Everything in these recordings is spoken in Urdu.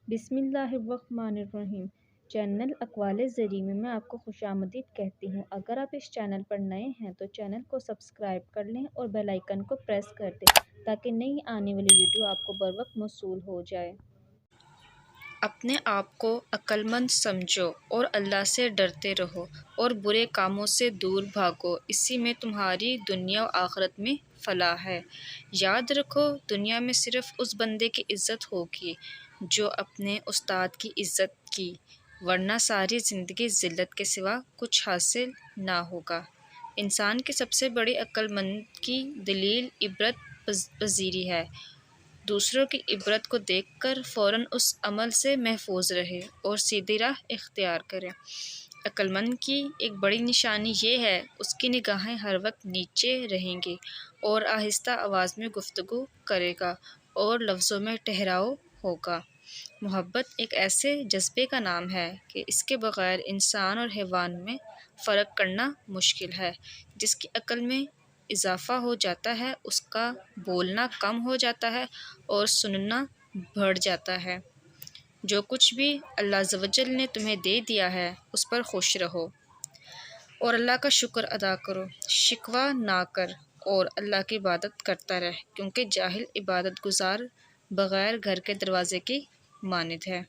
بسم اللہ الرحمن الرحیم۔ چینل اقوال زریں میں آپ کو خوش آمدید کہتی ہوں۔ اگر آپ اس چینل پر نئے ہیں تو چینل کو سبسکرائب کر لیں اور بیل آئیکن کو پریس کر دیں تاکہ نئی آنے والی ویڈیو آپ کو بروقت موصول ہو جائے۔ اپنے آپ کو عقل مند سمجھو اور اللہ سے ڈرتے رہو اور برے کاموں سے دور بھاگو، اسی میں تمہاری دنیا و آخرت میں فلاح ہے۔ یاد رکھو، دنیا میں صرف اس بندے کی عزت ہوگی جو اپنے استاد کی عزت کی، ورنہ ساری زندگی ذلت کے سوا کچھ حاصل نہ ہوگا۔ انسان کی سب سے بڑی عقل مند کی دلیل عبرت پذیری ہے۔ دوسروں کی عبرت کو دیکھ کر فوراً اس عمل سے محفوظ رہے اور سیدھی راہ اختیار کرے۔ عقل مند کی ایک بڑی نشانی یہ ہے، اس کی نگاہیں ہر وقت نیچے رہیں گی اور آہستہ آواز میں گفتگو کرے گا اور لفظوں میں ٹھہراؤ ہوگا۔ محبت ایک ایسے جذبے کا نام ہے کہ اس کے بغیر انسان اور حیوان میں فرق کرنا مشکل ہے۔ جس کی عقل میں اضافہ ہو جاتا ہے اس کا بولنا کم ہو جاتا ہے اور سننا بڑھ جاتا ہے۔ جو کچھ بھی اللہ عز و جل نے تمہیں دے دیا ہے اس پر خوش رہو اور اللہ کا شکر ادا کرو، شکوہ نہ کر اور اللہ کی عبادت کرتا رہ، کیونکہ جاہل عبادت گزار بغیر گھر کے دروازے کی مانند ہے۔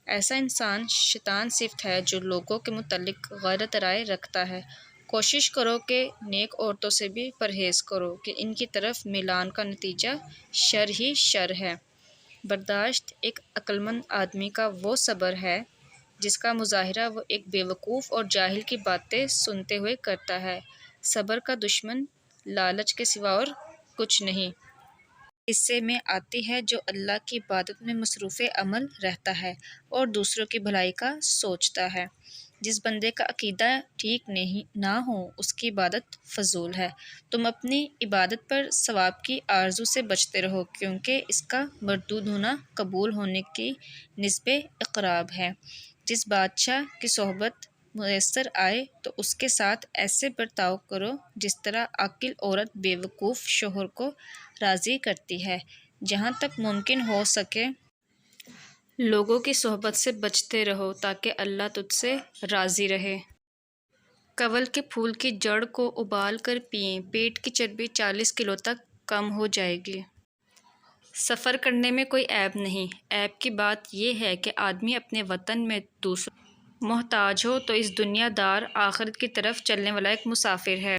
ایسا انسان شیطان صفت ہے جو لوگوں کے متعلق غلط رائے رکھتا ہے۔ کوشش کرو کہ نیک عورتوں سے بھی پرہیز کرو کہ ان کی طرف میلان کا نتیجہ شر ہی شر ہے۔ برداشت ایک عقل مند آدمی کا وہ صبر ہے جس کا مظاہرہ وہ ایک بیوقوف اور جاہل کی باتیں سنتے ہوئے کرتا ہے۔ صبر کا دشمن لالچ کے سوا اور کچھ نہیں۔ قصے میں آتی ہے جو اللہ کی عبادت میں مصروف عمل رہتا ہے اور دوسروں کی بھلائی کا سوچتا ہے۔ جس بندے کا عقیدہ ٹھیک نہ ہو اس کی عبادت فضول ہے۔ تم اپنی عبادت پر ثواب کی آرزو سے بچتے رہو، کیونکہ اس کا مردود ہونا قبول ہونے کی نسبت اقرب ہے۔ جس بادشاہ کی صحبت میسر آئے تو اس کے ساتھ ایسے برتاؤ کرو جس طرح عاقل عورت بیوقوف شوہر کو راضی کرتی ہے۔ جہاں تک ممکن ہو سکے لوگوں کی صحبت سے بچتے رہو تاکہ اللہ تجھ سے راضی رہے۔ کنول کے پھول کی جڑ کو ابال کر پئیں، پیٹ کی چربی 40 کلو تک کم ہو جائے گی۔ سفر کرنے میں کوئی عیب نہیں، عیب کی بات یہ ہے کہ آدمی اپنے وطن میں دوسروں محتاج ہو تو اس دنیا دار آخرت کی طرف چلنے والا ایک مسافر ہے۔